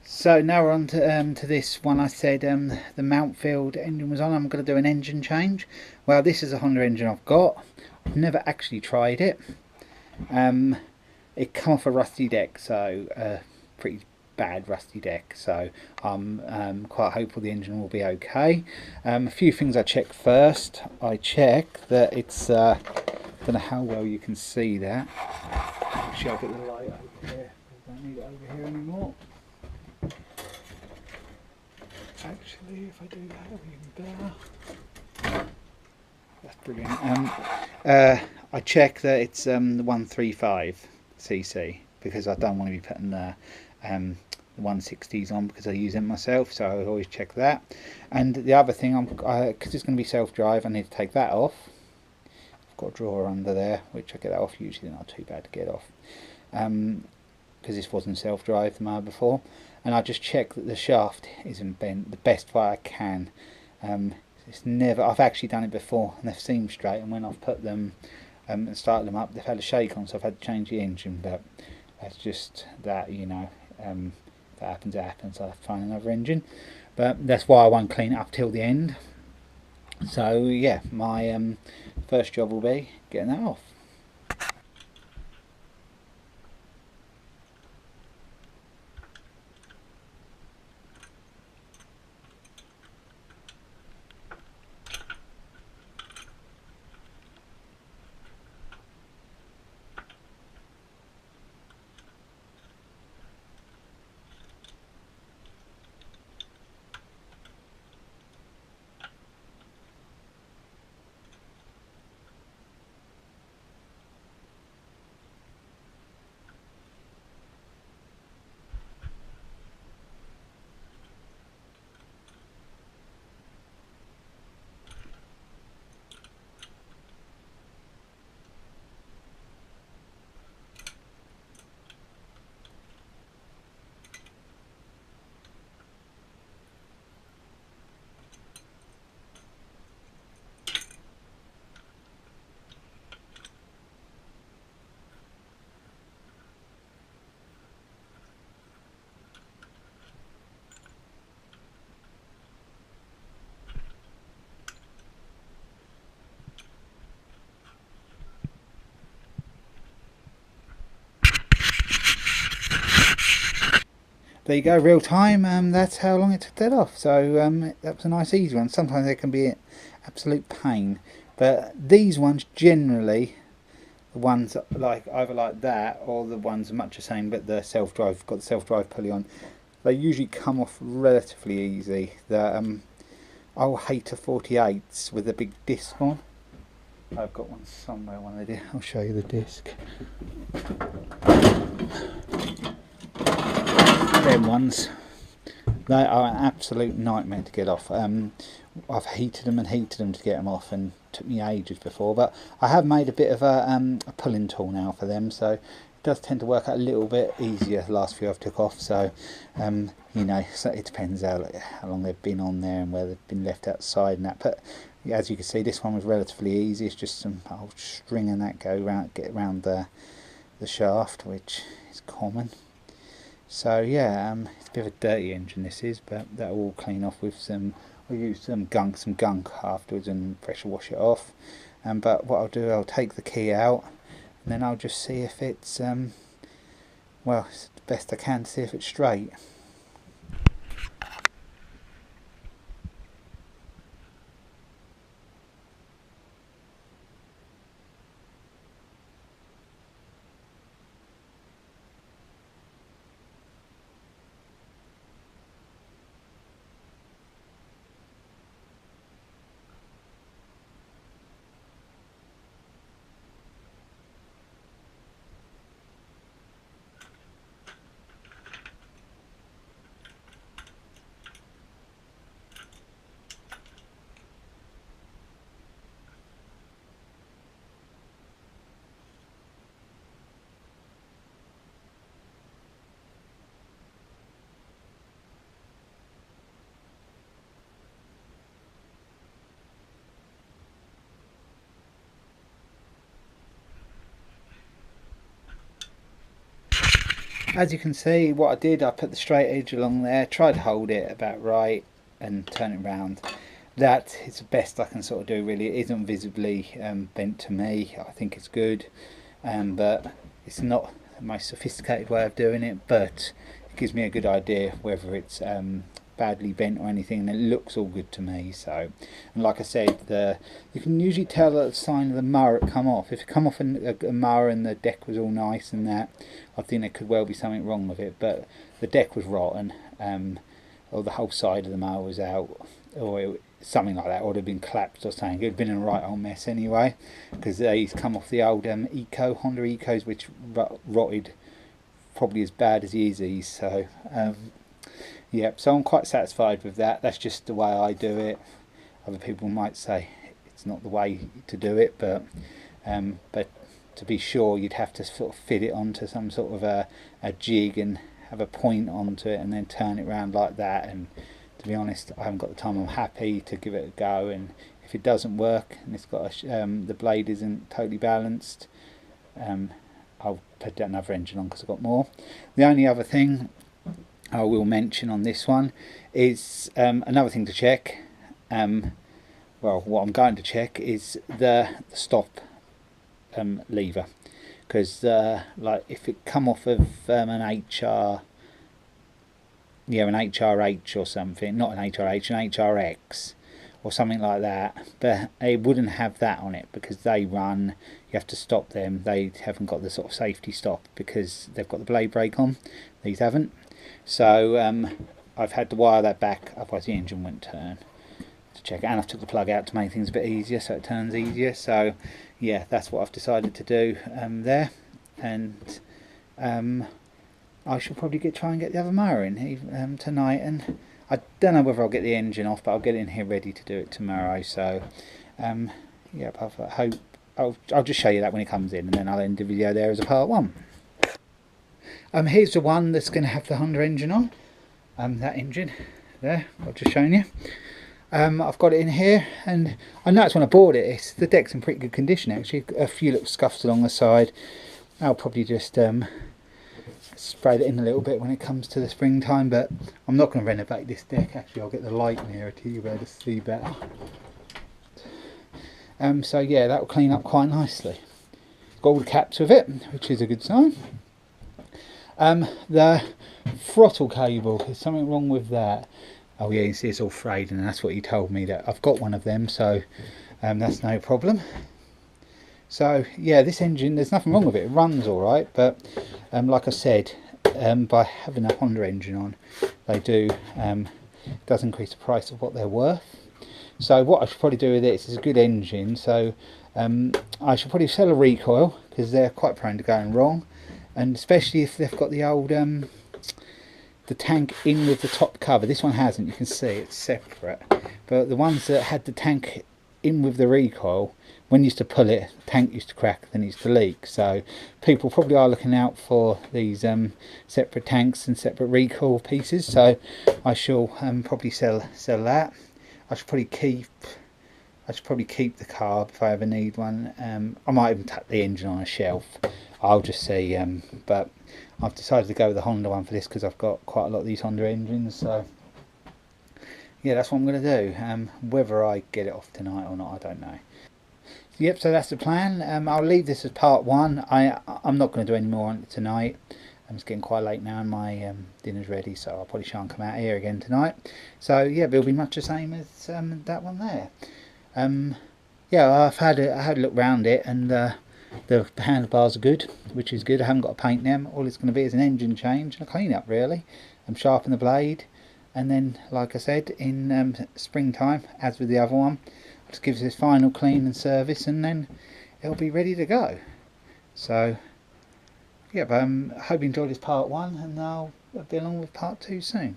So now we're on to this one. I said the Mountfield engine was on. I'm going to do an engine change. Well, this is a Honda engine I've got. I've never actually tried it. It come off a rusty deck, so pretty bad rusty deck. So I'm quite hopeful the engine will be okay. A few things I check first. I check that it's. I don't know how well you can see that. Actually, I'll get the light over here. I don't need it over here anymore. Actually, if I do that, it'll be even better. That's brilliant. I check that it's the 135cc because I don't want to be putting the 160s on because I use them myself, so I always check that. And the other thing, because it's going to be self-drive, I need to take that off. I've got a drawer under there, which I get that off. Usually not too bad to get off, because this wasn't self-drive the mower before. And I just check that the shaft isn't bent the best way I can. It's never. I've actually done it before, and they've seemed straight. And when I've put them and started them up, they've had a shake on, so I've had to change the engine. But that's just that, you know. If that happens, it happens. I have to find another engine. But that's why I won't clean it up till the end. So yeah, my first job will be getting that off. There you go, real time. That's how long it took that off. So that was a nice easy one. Sometimes they can be an absolute pain, but these ones generally, the ones like either like that or the ones much the same, but the self-drive got the self-drive pulley on. They usually come off relatively easy. The old Hater 48s with the big disc on. I've got one somewhere. One I did. I'll show you the disc. Them ones, they are an absolute nightmare to get off. I've heated them to get them off, and it took me ages before, but I have made a bit of a pulling tool now for them, so it does tend to work out a little bit easier. The last few I've took off, so you know, so it depends how long they've been on there and where they've been left outside and that. But as you can see, this one was relatively easy. It's just some old string and that get around the shaft, which is common. So yeah, it's a bit of a dirty engine this is, but that will all clean off with some. I'll use some gunk afterwards and pressure wash it off. But what I'll do, I'll take the key out, and then I'll just see if it's well, it's the best I can to see if it's straight. As you can see, what I did, I put the straight edge along there, tried to hold it about right and turn it round. That is the best I can sort of do really. It isn't visibly bent to me. I think it's good, but it's not the most sophisticated way of doing it, but it gives me a good idea whether it's badly bent or anything, and it looks all good to me. So, and like I said, you can usually tell the sign of the mower it come off. If it come off a mower and the deck was all nice and that, I think there could well be something wrong with it, but the deck was rotten, or the whole side of the mower was out, or something like that, or it would have been collapsed or something. It would have been a right old mess anyway, because these come off the old Honda Ecos, which rotted probably as bad as these. So yeah, so I'm quite satisfied with that. That's just the way I do it. Other people might say it's not the way to do it, but to be sure, you'd have to sort of fit it onto some sort of a jig and have a point onto it and then turn it around like that. And to be honest, I haven't got the time. I'm happy to give it a go, and if it doesn't work and it's got the blade isn't totally balanced, I'll put another engine on because I've got more. The only other thing I will mention on this one is another thing to check. Well, what I'm going to check is the stop lever, because like if it come off of an HRH or something, not an HRH, an HRX or something like that, but it wouldn't have that on it because they run, you have to stop them. They haven't got the sort of safety stop because they've got the blade brake on. These haven't. So I've had to wire that back, otherwise the engine wouldn't turn. To check it, and I've took the plug out to make things a bit easier so it turns easier. So yeah, that's what I've decided to do there, and I shall probably try and get the other mower in tonight, and I don't know whether I'll get the engine off, but I'll get it in here ready to do it tomorrow. So yeah, I hope I'll just show you that when it comes in, and then I'll end the video there as a part one. Here's the one that's going to have the Honda engine on. That engine there, I've just shown you. I've got it in here, and I noticed when I bought it, the deck's in pretty good condition actually. A few little scuffs along the side. I'll probably just spray it in a little bit when it comes to the springtime, but I'm not going to renovate this deck. Actually, I'll get the light nearer to you where to see better. So yeah, that will clean up quite nicely. Got all the caps with it, which is a good sign. The throttle cable, there's something wrong with that. Oh yeah, you see it's all frayed, and that's what he told me, that I've got one of them, so that's no problem. So yeah, this engine, there's nothing wrong with it. It runs all right, but like I said, by having a Honda engine on, they do does increase the price of what they're worth. So what I should probably do with this is a good engine. So I should probably sell a recoil, because they're quite prone to going wrong, and especially if they've got the old the tank in with the top cover. This one hasn't. You can see it's separate, but the ones that had the tank in with the recoil, when you used to pull it, the tank used to crack, then it used to leak. So people probably are looking out for these separate tanks and separate recoil pieces. So I shall probably sell that. I should probably keep the carb if I ever need one. I might even tuck the engine on a shelf. I'll just see. But I've decided to go with the Honda one for this because I've got quite a lot of these Honda engines. So yeah, that's what I'm going to do. Whether I get it off tonight or not, I don't know. Yep, so that's the plan. I'll leave this as part one. I'm not going to do any more on it tonight. It's getting quite late now and my dinner's ready, so I'll probably shan't come out here again tonight. So yeah, it'll be much the same as that one there. Yeah, I had a look round it, and the handlebars are good, which is good. I haven't got to paint them. All it's going to be is an engine change and a clean up really, and sharpen the blade, and then like I said, in springtime, as with the other one, I'll just give this final clean and service, and then it'll be ready to go. So yeah, but I hope you enjoyed this part one, and I'll be along with part two soon.